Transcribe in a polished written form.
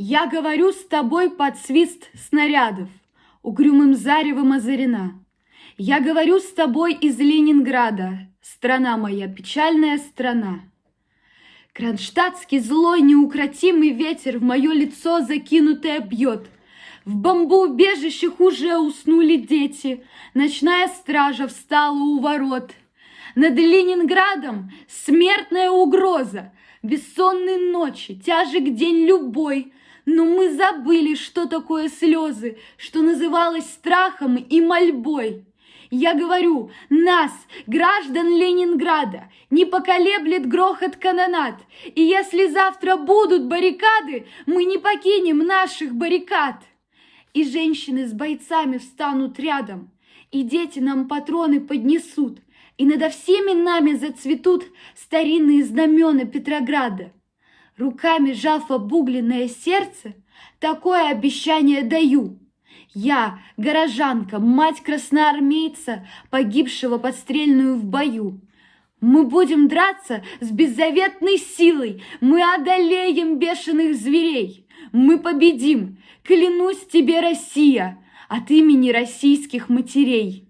Я говорю с тобой под свист снарядов, угрюмым заревом озарена. Я говорю с тобой из Ленинграда, страна моя, печальная страна. Кронштадтский злой неукротимый ветер в мое лицо закинутое бьет. В бомбоубежищах уже уснули дети, ночная стража встала у ворот. Над Ленинградом смертная угроза, бессонные ночи, тяжек день любой. Но мы забыли, что такое слезы, что называлось страхом и мольбой. Я говорю, нас, граждан Ленинграда, не поколеблет грохот канонад. И если завтра будут баррикады, мы не покинем наших баррикад. И женщины с бойцами встанут рядом, и дети нам патроны поднесут, и надо всеми нами зацветут старинные знамена Петрограда. Руками сжав обугленное сердце, такое обещание даю. Я, горожанка, мать красноармейца, погибшего подстрельную в бою. Мы будем драться с беззаветной силой, мы одолеем бешеных зверей. Мы победим, клянусь тебе, Россия, от имени российских матерей.